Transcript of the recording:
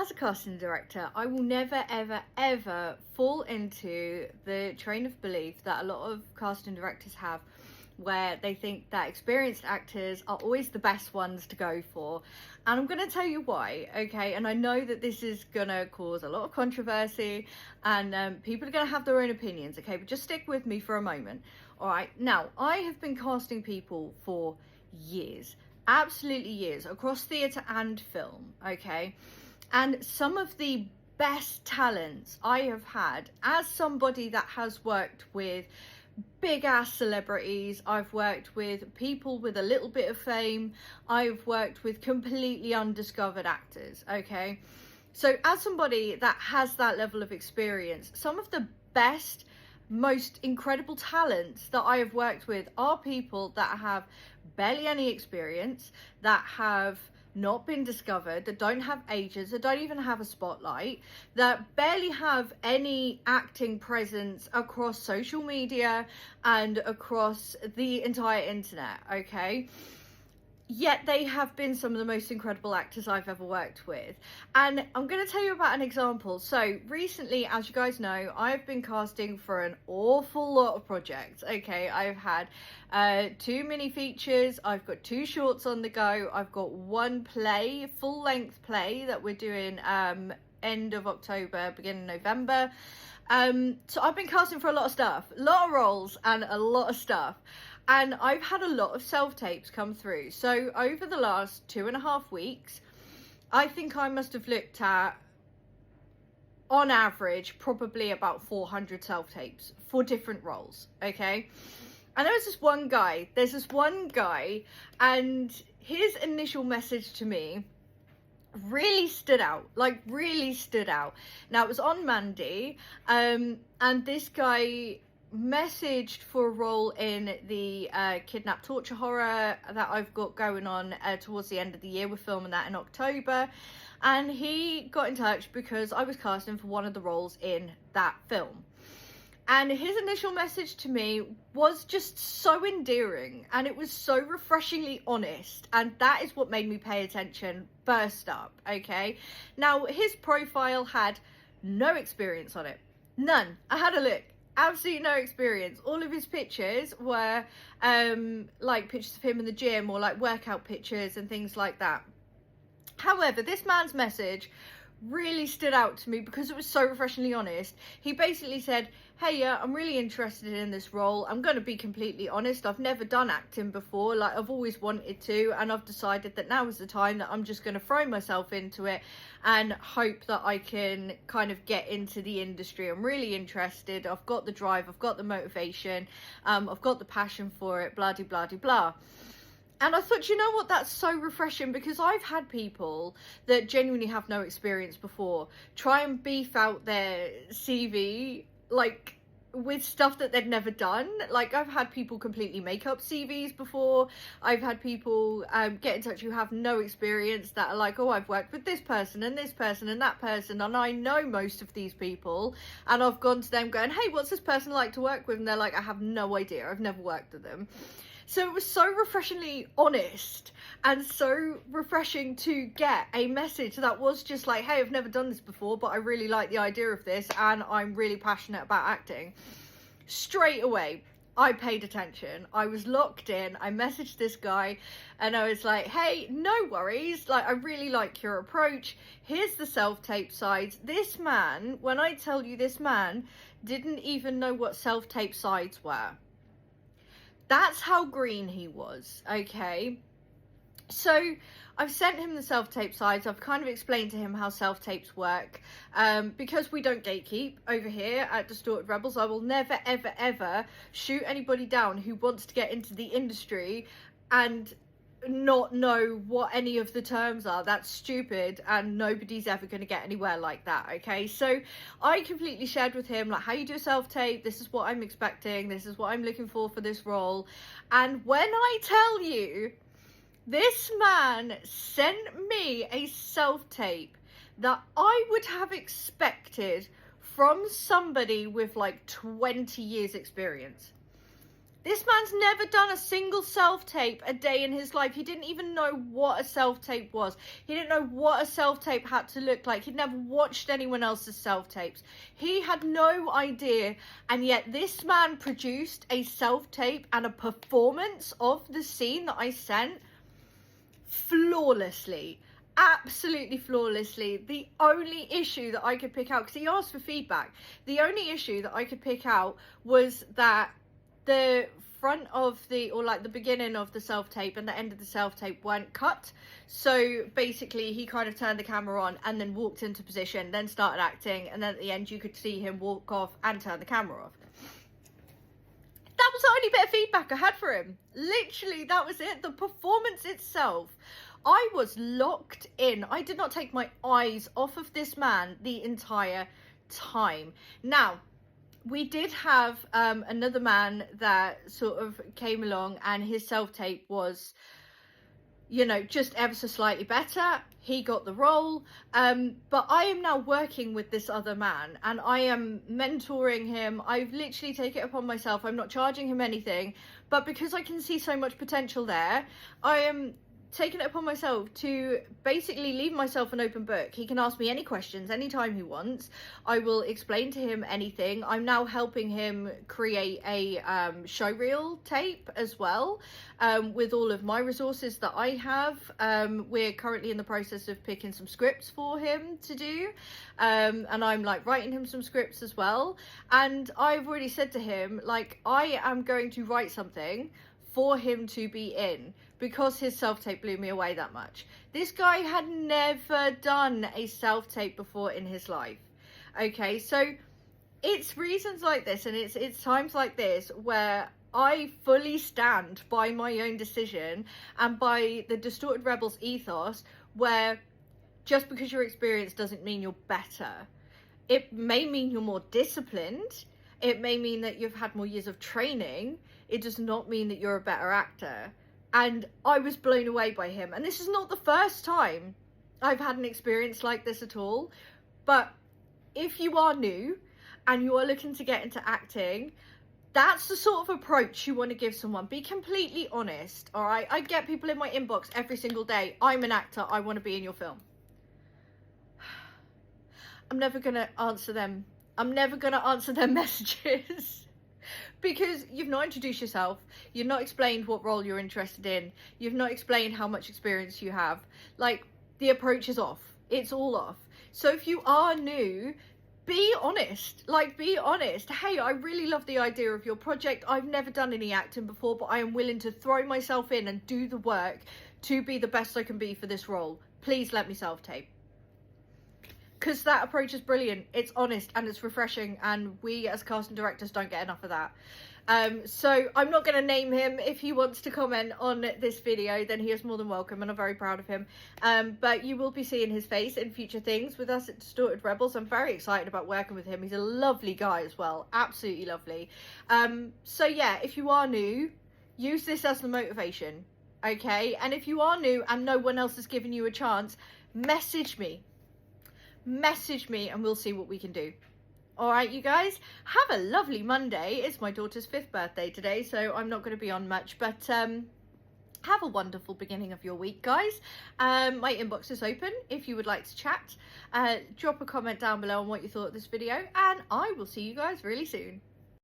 as a casting director, I will never, ever, ever fall into the train of belief that a lot of casting directors have, where they think that experienced actors are always the best ones to go for. And I'm going to tell you why, okay? And I know that this is going to cause a lot of controversy, and people are going to have their own opinions, okay? But just stick with me for a moment. All right, now, I have been casting people for years, absolutely years, across theatre and film, okay? And some of the best talents I have had as somebody that has worked with big ass celebrities, I've worked with people with a little bit of fame, I've worked with completely undiscovered actors, okay? So as somebody that has that level of experience, some of the best, most incredible talents that I have worked with are people that have barely any experience, that have not been discovered, that don't have agents, that don't even have a spotlight, that barely have any acting presence across social media and across the entire internet, okay? Yet they have been some of the most incredible actors I've ever worked with. And I'm going to tell you about an example. So recently, as you guys know, I've been casting for an awful lot of projects. Okay, I've had 2 mini features, I've got 2 shorts on the go, I've got 1 play, full length play that we're doing end of October, beginning of November. So I've been casting for a lot of stuff, a lot of roles and a lot of stuff. And I've had a lot of self-tapes come through. So over the last 2.5 weeks, I think I must have looked at, on average, probably about 400 self-tapes for different roles, okay? And there's this one guy, and his initial message to me really stood out, like really stood out. Now, it was on Mandy, and this guy messaged for a role in the kidnap torture horror that I've got going on towards the end of the year. We're filming that in October, and he got in touch because I was casting for one of the roles in that film. And his initial message to me was just so endearing, and it was so refreshingly honest, and that is what made me pay attention first up, okay? Now, his profile had no experience on it, none. I had a look. Absolutely no experience. All of his pictures were like pictures of him in the gym, or like workout pictures and things like that. However, this man's message really stood out to me because it was so refreshingly honest. He basically said, hey, yeah, I'm really interested in this role. I'm going to be completely honest. I've never done acting before. Like, I've always wanted to, and I've decided that now is the time that I'm just going to throw myself into it and hope that I can kind of get into the industry. I'm really interested. I've got the drive. I've got the motivation. I've got the passion for it, blah, blah, blah, blah. And I thought, you know what, that's so refreshing, because I've had people that genuinely have no experience before try and beef out their CV, like, with stuff that they'd never done. Like, I've had people completely make up CVs before. I've had people get in touch who have no experience, that are like, oh, I've worked with this person and this person and that person, and I know most of these people, and I've gone to them going, hey, what's this person like to work with? And they're like, I have no idea, I've never worked with them. So it was so refreshingly honest, and so refreshing to get a message that was just like, hey, I've never done this before, but I really like the idea of this, and I'm really passionate about acting. Straight away, I paid attention. I was locked in. I messaged this guy, and I was like, hey, no worries. Like, I really like your approach. Here's the self-tape sides. This man, when I tell you, this man didn't even know what self-tape sides were. That's how green he was, okay? So I've sent him the self-tape sides. I've kind of explained to him how self-tapes work. Because we don't gatekeep over here at Distorted Rebels, I will never, ever, ever shoot anybody down who wants to get into the industry and not know what any of the terms are. That's stupid, and nobody's ever going to get anywhere like that, okay? So I completely shared with him, like, how you do a self-tape, this is what I'm expecting, this is what I'm looking for this role. And when I tell you, this man sent me a self-tape that I would have expected from somebody with like 20 years experience. This man's never done a single self-tape a day in his life. He didn't even know what a self-tape was. He didn't know what a self-tape had to look like. He'd never watched anyone else's self-tapes. He had no idea. And yet this man produced a self-tape and a performance of the scene that I sent flawlessly. Absolutely flawlessly. The only issue that I could pick out, because he asked for feedback, the only issue that I could pick out was that the front of the, or like the beginning of the self-tape and the end of the self-tape weren't cut. So basically he kind of turned the camera on and then walked into position, then started acting, and then at the end you could see him walk off and turn the camera off. That was the only bit of feedback I had for him. Literally, that was it. The performance itself, I was locked in. I did not take my eyes off of this man the entire time. Now, we did have another man that sort of came along, and his self-tape was, you know, just ever so slightly better. He got the role, but I am now working with this other man, and I am mentoring him. I've literally taken it upon myself. I'm not charging him anything, but because I can see so much potential there, I am taken it upon myself to basically leave myself an open book. He can ask me any questions anytime he wants. I will explain to him anything. I'm now helping him create a showreel tape as well, with all of my resources that I have. We're currently in the process of picking some scripts for him to do, and I'm like writing him some scripts as well. And I've already said to him, like, I am going to write something for him to be in, because his self-tape blew me away that much. This guy had never done a self-tape before in his life. Okay, so it's reasons like this, and it's times like this where I fully stand by my own decision and by the Distorted Rebels ethos, where just because you're experienced doesn't mean you're better. It may mean you're more disciplined. It may mean that you've had more years of training. It does not mean that you're a better actor. And I was blown away by him. And this is not the first time I've had an experience like this at all. But if you are new and you are looking to get into acting, that's the sort of approach you want to give someone. Be completely honest, all right? I get people in my inbox every single day. I'm an actor. I want to be in your film. I'm never going to answer them. I'm never going to answer their messages. Because you've not introduced yourself, you've not explained what role you're interested in, you've not explained how much experience you have. Like, the approach is off. It's all off. So if you are new, be honest. Like, be honest. Hey, I really love the idea of your project. I've never done any acting before, but I am willing to throw myself in and do the work to be the best I can be for this role. Please let me self-tape. Because that approach is brilliant. It's honest and it's refreshing, and we as casting directors don't get enough of that. So I'm not going to name him. If he wants to comment on this video, then he is more than welcome, and I'm very proud of him. But you will be seeing his face in future things with us at Distorted Rebels. I'm very excited about working with him. He's a lovely guy as well. Absolutely lovely. So yeah, if you are new, use this as the motivation. Okay? And if you are new and no one else has given you a chance, message me and we'll see what we can do. All right, you guys, have a lovely Monday. It's my daughter's 5th birthday today, so I'm not going to be on much, but have a wonderful beginning of your week, guys. My inbox is open if you would like to chat. Drop a comment down below on what you thought of this video, and I will see you guys really soon.